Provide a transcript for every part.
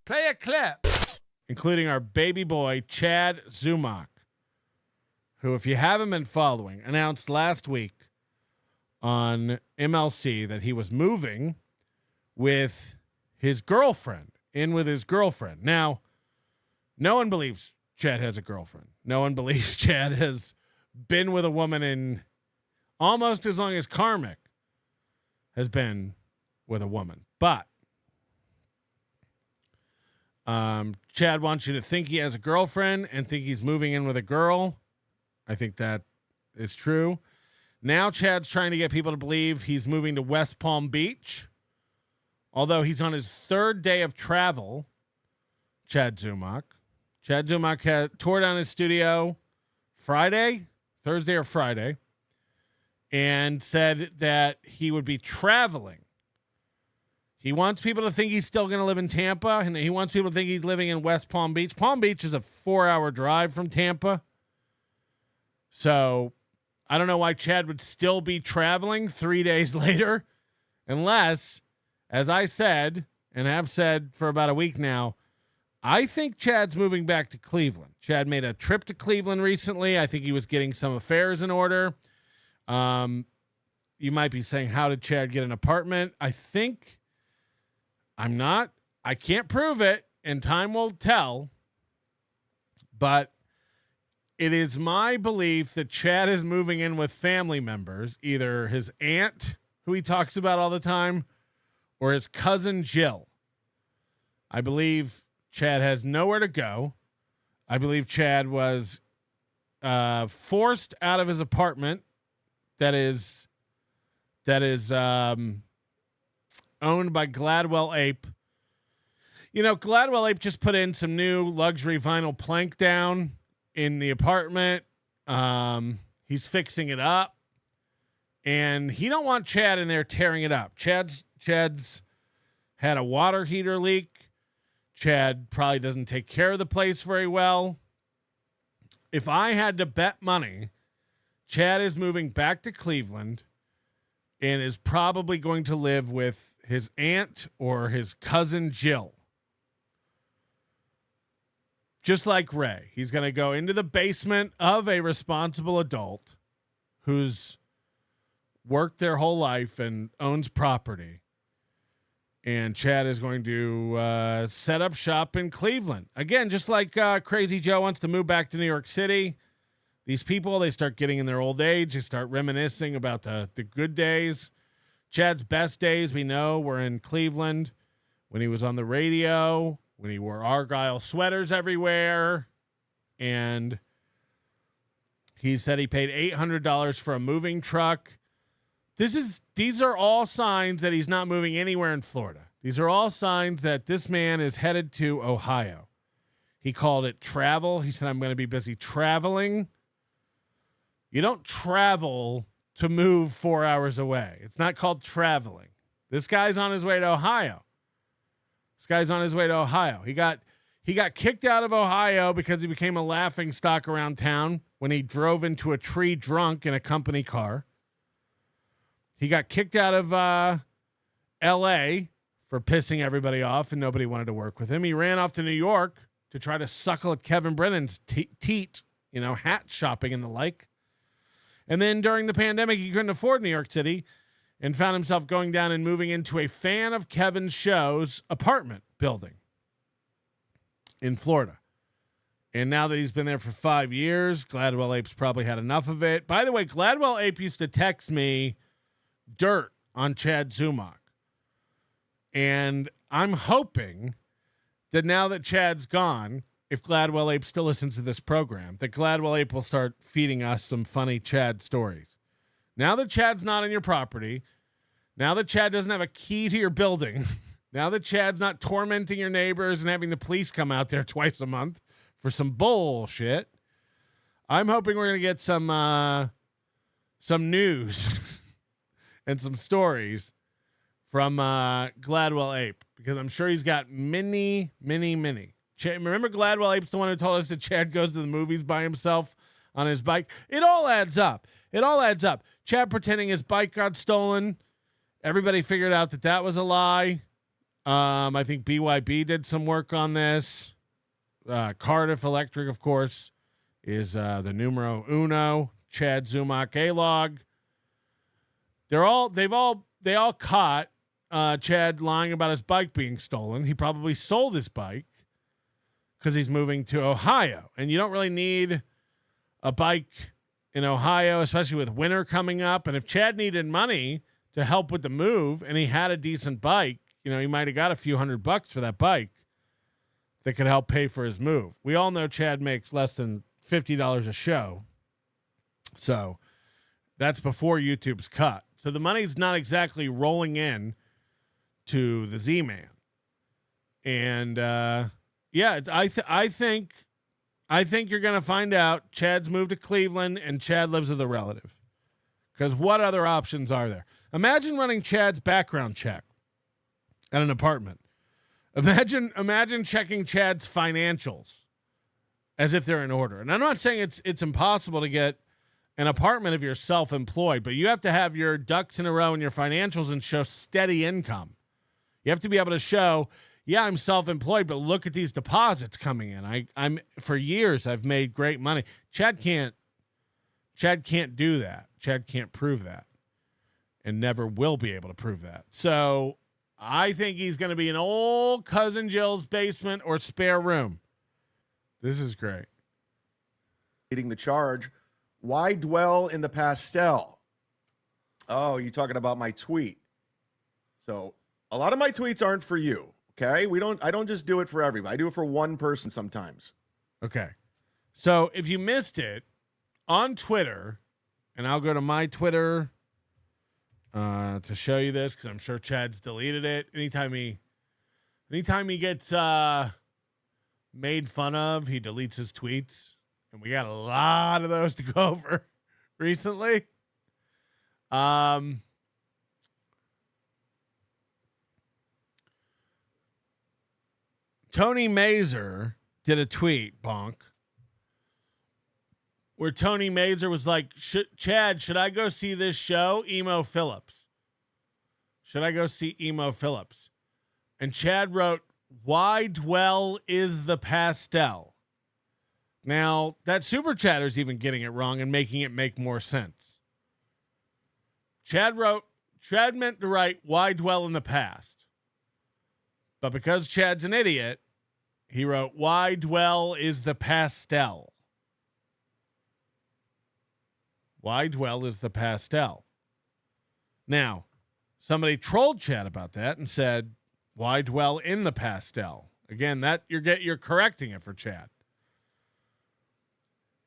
Play a clip. Including our baby boy, Chad Zumock, who, if you haven't been following, announced last week on MLC that he was moving with his girlfriend, Now, no one believes Chad has a girlfriend. No one believes Chad has been with a woman in almost as long as Karmic has been with a woman. But Chad wants you to think he has a girlfriend and think he's moving in with a girl. I think that is true. Now Chad's trying to get people to believe he's moving to West Palm Beach. Although he's on his third day of travel, Chad Zumock. Chad Zumock had tore down his studio Thursday or Friday, and said that he would be traveling. He wants people to think he's still going to live in Tampa, and he wants people to think he's living in West Palm Beach. Palm Beach is a 4-hour drive from Tampa. So I don't know why Chad would still be traveling 3 days later, unless, as I said, and have said for about a week now, I think Chad's moving back to Cleveland. Chad made a trip to Cleveland recently. I think he was getting some affairs in order. You might be saying, how did Chad get an apartment? I can't prove it, and time will tell. But it is my belief that Chad is moving in with family members, either his aunt, who he talks about all the time, or his cousin Jill. I believe Chad has nowhere to go. I believe Chad was forced out of his apartment that is owned by Gladwell Ape. You know, Gladwell Ape just put in some new luxury vinyl plank down in the apartment. He's fixing it up, and he don't want Chad in there tearing it up. Chad's had a water heater leak. Chad probably doesn't take care of the place very well. If I had to bet money, Chad is moving back to Cleveland and is probably going to live with his aunt or his cousin Jill. Just like Ray, he's going to go into the basement of a responsible adult who's worked their whole life and owns property. And Chad is going to set up shop in Cleveland. Again, just like Crazy Joe wants to move back to New York City. These people, they start getting in their old age. They start reminiscing about the good days. Chad's best days, we know, were in Cleveland when he was on the radio, when he wore Argyle sweaters everywhere. And he said he paid $800 for a moving truck. These are all signs that he's not moving anywhere in Florida. These are all signs that this man is headed to Ohio. He called it travel. He said, I'm going to be busy traveling. You don't travel to move 4 hours away. It's not called traveling. This guy's on his way to Ohio. He got kicked out of Ohio because he became a laughing stock around town when he drove into a tree drunk in a company car. He got kicked out of L.A. for pissing everybody off, and nobody wanted to work with him. He ran off to New York to try to suckle at Kevin Brennan's teat, hat shopping and the like. And then during the pandemic, he couldn't afford New York City and found himself going down and moving into a fan of Kevin's show's apartment building in Florida. And now that he's been there for 5 years, Gladwell Ape's probably had enough of it. By the way, Gladwell Ape used to text me dirt on Chad Zumock. And I'm hoping that now that Chad's gone, if Gladwell Ape still listens to this program, that Gladwell Ape will start feeding us some funny Chad stories. Now that Chad's not on your property, now that Chad doesn't have a key to your building, now that Chad's not tormenting your neighbors and having the police come out there twice a month for some bullshit, I'm hoping we're going to get some news and some stories from Gladwell Ape, because I'm sure he's got many. Remember Gladwell Ape's the one who told us that Chad goes to the movies by himself on his bike? It all adds up. Chad pretending his bike got stolen. Everybody figured out that was a lie. I think BYB did some work on this. Cardiff Electric, of course, is the numero uno. Chad Zumock A-log. They all caught Chad lying about his bike being stolen. He probably sold his bike because he's moving to Ohio, and you don't really need a bike in Ohio, especially with winter coming up. And if Chad needed money to help with the move and he had a decent bike, you know, he might have got a few $100 for that bike that could help pay for his move. We all know Chad makes less than $50 a show. So that's before YouTube's cut. So the money's not exactly rolling in to the Z-Man. And I think you're going to find out Chad's moved to Cleveland and Chad lives with a relative. Because what other options are there? Imagine running Chad's background check at an apartment. Imagine checking Chad's financials as if they're in order. And I'm not saying it's impossible to get an apartment if you're self-employed, but you have to have your ducks in a row in your financials and show steady income. You have to be able to show, yeah, I'm self-employed, but look at these deposits coming in. I'm for years I've made great money. Chad can't do that. Chad can't prove that, and never will be able to prove that. So I think he's going to be in old cousin Jill's basement or spare room. This is great. Leading the charge. Why dwell in the pastel? Oh, you talking about my tweet? So a lot of my tweets aren't for you. Okay, I don't just do it for everybody. I do it for one person sometimes. Okay, so if you missed it on Twitter, and I'll go to my Twitter to show you this because I'm sure Chad's deleted it. Anytime he gets made fun of, he deletes his tweets, and we got a lot of those to go over recently. Tony Mazer did a tweet, bonk, where Tony Mazer was like, Chad, should I go see this show? Emo Phillips. Should I go see Emo Phillips? And Chad wrote, why dwell is the pastel? Now, that super chatter's even getting it wrong and making it make more sense. Chad meant to write, why dwell in the past? But because Chad's an idiot, he wrote, why dwell is the pastel? Why dwell is the pastel? Now, somebody trolled Chad about that and said, why dwell in the pastel? Again, that you're correcting it for Chad.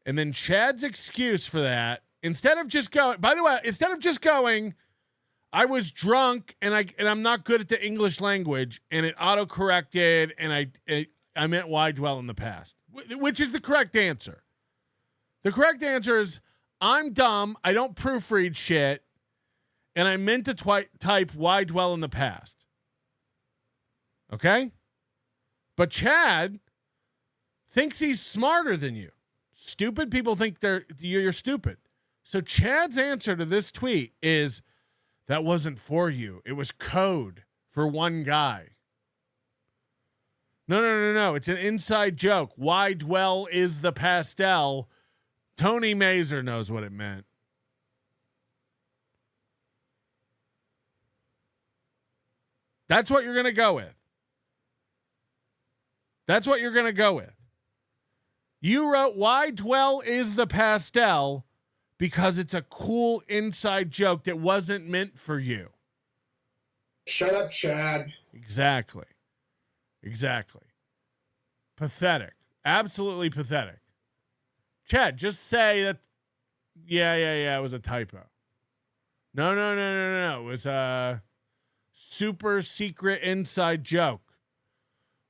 And then Chad's excuse for that, instead of just going, I was drunk and I'm not good at the English language and it autocorrected and I meant why dwell in the past, which is the correct answer. The correct answer is I'm dumb. I don't proofread shit. And I meant to type why dwell in the past. Okay? But Chad thinks he's smarter than you. Stupid people think you're stupid. So Chad's answer to this tweet is, that wasn't for you. It was code for one guy. No. It's an inside joke. Why dwell is the pastel? Tony Mazer knows what it meant. That's what you're going to go with. That's what you're going to go with. You wrote, why dwell is the pastel? Because it's a cool inside joke that wasn't meant for you. Shut up, Chad. Exactly. Pathetic. Absolutely pathetic. Chad, just say that, yeah, it was a typo. No. It was a super secret inside joke.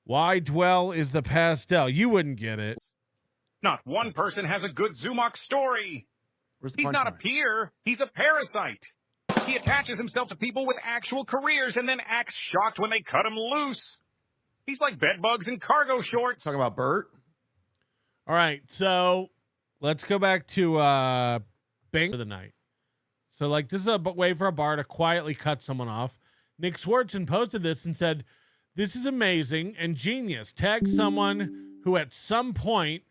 Why dwell is the pastel? You wouldn't get it. Not one person has a good Zumock story. He's not a peer. He's a parasite. He attaches himself to people with actual careers and then acts shocked when they cut him loose. He's like bedbugs in cargo shorts. Talking about Bert? All right, so let's go back to Bing for the night. So, this is a way for a bar to quietly cut someone off. Nick Swartzen posted this and said, This is amazing and genius. Tag someone who at some point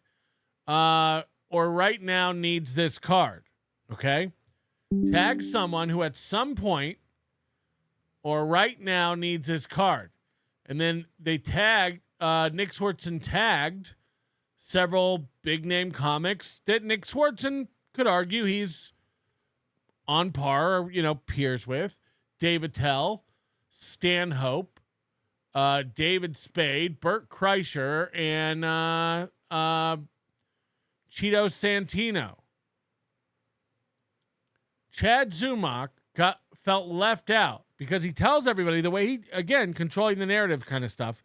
or right now needs this card. Okay? Tag someone who at some point or right now needs this card. And then they tagged, Nick Swardson tagged several big name comics that Nick Swardson could argue he's on par or, peers with. Dave Attell, Stanhope, David Spade, Bert Kreischer, and Cheeto Santino. Chad Zumock felt left out because he tells everybody the way he, again, controlling the narrative kind of stuff.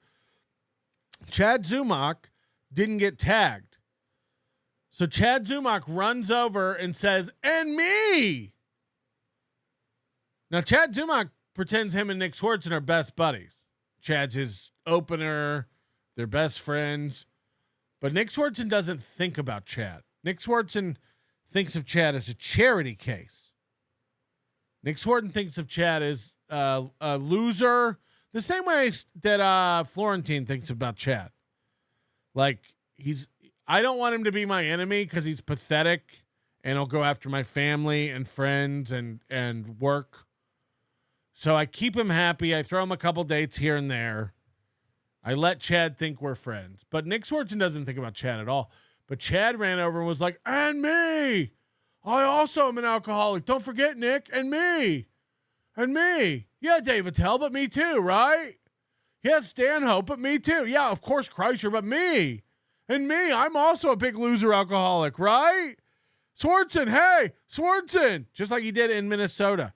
Chad Zumock didn't get tagged. So Chad Zumock runs over and says, "And me." Now, Chad Zumock pretends him and Nick Swardson are best buddies. Chad's his opener. They're best friends. But Nick Swardson doesn't think about Chad. Nick Swardson thinks of Chad as a charity case. Nick Swardson thinks of Chad as a loser, the same way that Florentine thinks about Chad. Like, I don't want him to be my enemy because he's pathetic and he'll go after my family and friends and work. So I keep him happy. I throw him a couple dates here and there. I let Chad think we're friends. But Nick Swardson doesn't think about Chad at all. But Chad ran over and was like, "And me. I also am an alcoholic. Don't forget, Nick. And me. And me. Yeah, Dave Attell, but me too, right? Yeah, Stanhope, but me too. Yeah, of course, Kreischer, but me. And me. I'm also a big loser alcoholic, right? Swardson, hey, Swardson." Just like he did in Minnesota.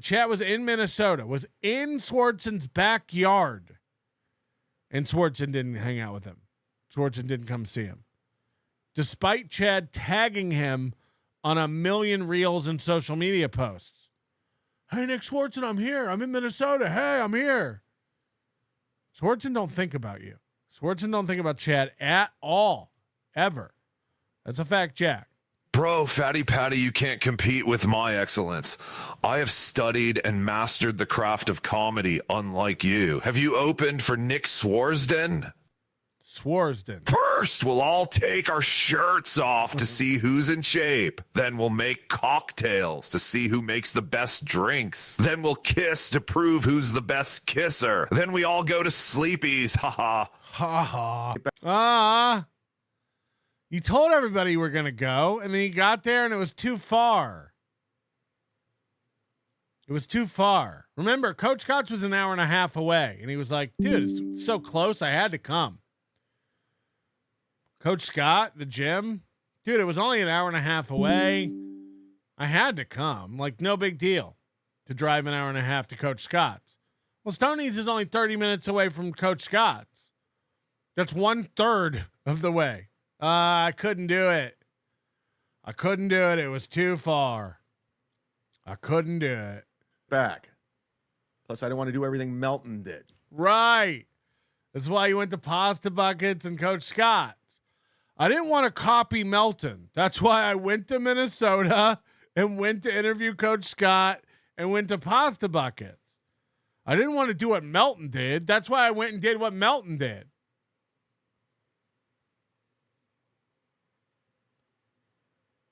Chad was in Minnesota, was in Swardson's backyard. And Swardson didn't hang out with him. Swardson didn't come see him. Despite Chad tagging him on a million reels and social media posts. "Hey, Nick Swardson, I'm here. I'm in Minnesota. Hey, I'm here." Swardson don't think about you. Swardson don't think about Chad at all. Ever. That's a fact, Jack. Bro, Fatty Patty, you can't compete with my excellence. I have studied and mastered the craft of comedy unlike you. Have you opened for Nick Swarsden? Swarsden. First, we'll all take our shirts off to see who's in shape. Then we'll make cocktails to see who makes the best drinks. Then we'll kiss to prove who's the best kisser. Then we all go to sleepies. Ha ha. Ha ha. You told everybody you were going to go, and then you got there, and it was too far. It was too far. Remember, Coach Scotch was an hour and a half away, and he was like, "Dude, it's so close, I had to come." Coach Scott, the gym, dude, it was only an hour and a half away. I had to come. Like, no big deal to drive an hour and a half to Coach Scott's. Well, Stoney's is only 30 minutes away from Coach Scott's. That's 1/3 of the way. I couldn't do it. It was too far. I couldn't do it. Back. Plus, I didn't want to do everything Melton did. Right. That's why you went to Pasta Buckets and Coach Scott's. I didn't want to copy Melton. That's why I went to Minnesota and went to interview Coach Scott and went to Pasta Buckets. I didn't want to do what Melton did. That's why I went and did what Melton did.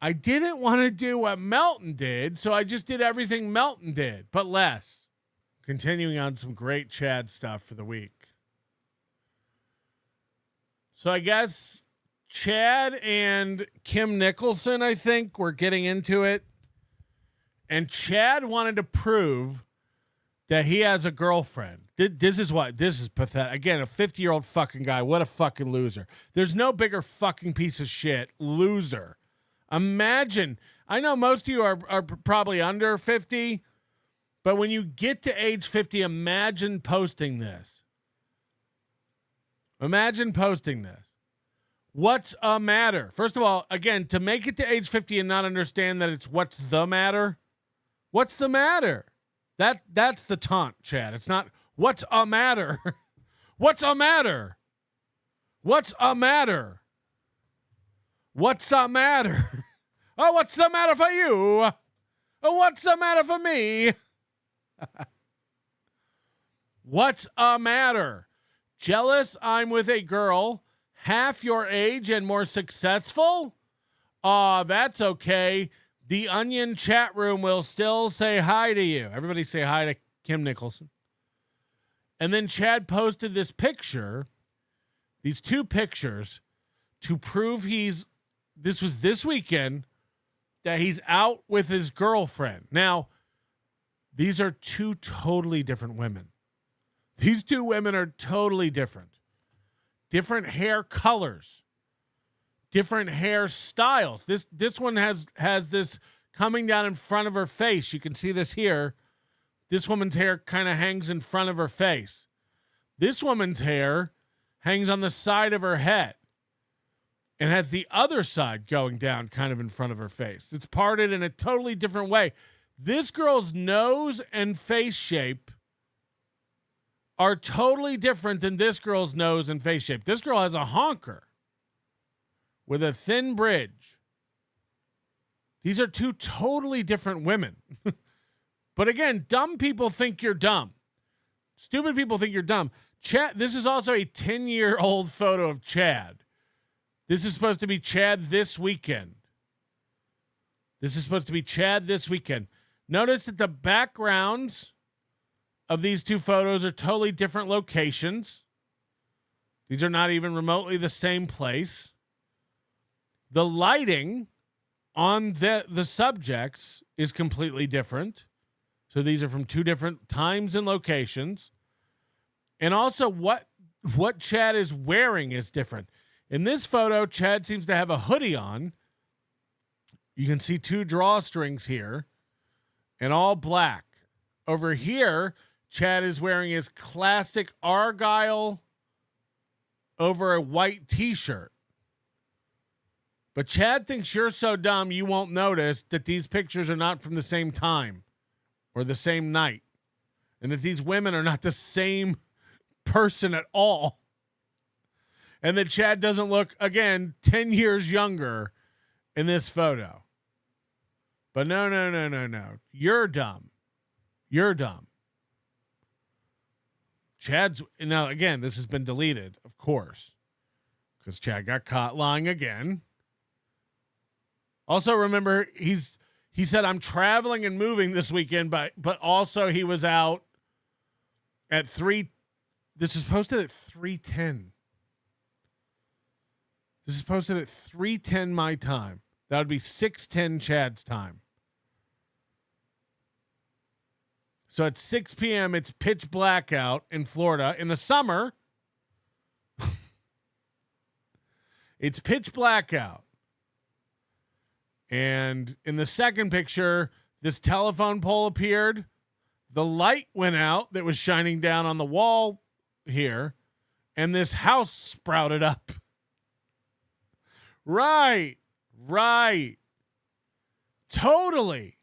I didn't want to do what Melton did, so I just did everything Melton did, but less. Continuing on some great Chad stuff for the week. So I guess Chad and Kim Nicholson, I think, were getting into it. And Chad wanted to prove that he has a girlfriend. This is pathetic. Again, a 50-year-old fucking guy. What a fucking loser. There's no bigger fucking piece of shit. Loser. Imagine, I know most of you are probably under 50, but when you get to age 50, imagine posting this. Imagine posting this. What's a matter? First of all, again, to make it to age 50 and not understand that it's what's the matter. What's the matter? That's the taunt, Chad. It's not what's a matter. What's a matter? What's a matter? What's the matter? Oh, what's the matter for you? Oh, what's the matter for me? What's a matter? Jealous I'm with a girl half your age and more successful? Aw, that's okay. The Onion chat room will still say hi to you. Everybody say hi to Kim Nicholson. And then Chad posted this picture, these two pictures, to prove this was this weekend, that he's out with his girlfriend. Now, these are two totally different women. These two women are totally different. Different hair colors, different hairstyles. This one has this coming down in front of her face. You can see this here. This woman's hair kind of hangs in front of her face. This woman's hair hangs on the side of her head and has the other side going down kind of in front of her face. It's parted in a totally different way. This girl's nose and face shape are totally different than this girl's nose and face shape. This girl has a honker with a thin bridge. These are two totally different women. But again, dumb people think you're dumb. Stupid people think you're dumb. Chad, this is also a 10-year-old photo of Chad. This is supposed to be Chad this weekend. Notice that the backgrounds of these two photos are totally different locations. These are not even remotely the same place. The lighting on the subjects is completely different. So these are from two different times and locations. And also what Chad is wearing is different. In this photo, Chad seems to have a hoodie on. You can see two drawstrings here and all black. Over here, Chad is wearing his classic Argyle over a white t-shirt. But Chad thinks you're so dumb you won't notice that these pictures are not from the same time or the same night, and that these women are not the same person at all, and that Chad doesn't look, again, 10 years younger in this photo. But no. You're dumb. Chad's, now again, this has been deleted, of course, because Chad got caught lying again. Also, remember, he said, I'm traveling and moving this weekend, but also he was out at 3. This is posted at 3:10. This is posted at 3:10 my time. That would be 6:10 Chad's time. So at 6 p.m., it's pitch black out in Florida. In the summer, it's pitch black out. And in the second picture, this telephone pole appeared. The light went out that was shining down on the wall here. And this house sprouted up. Right. Totally.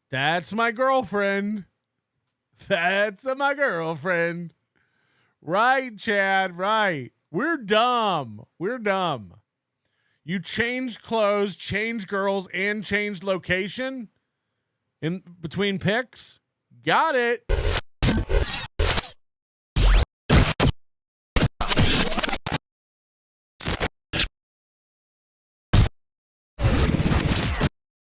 That's my girlfriend. Right, Chad, right. We're dumb. You changed clothes, changed girls, and changed location in between pics? Got it.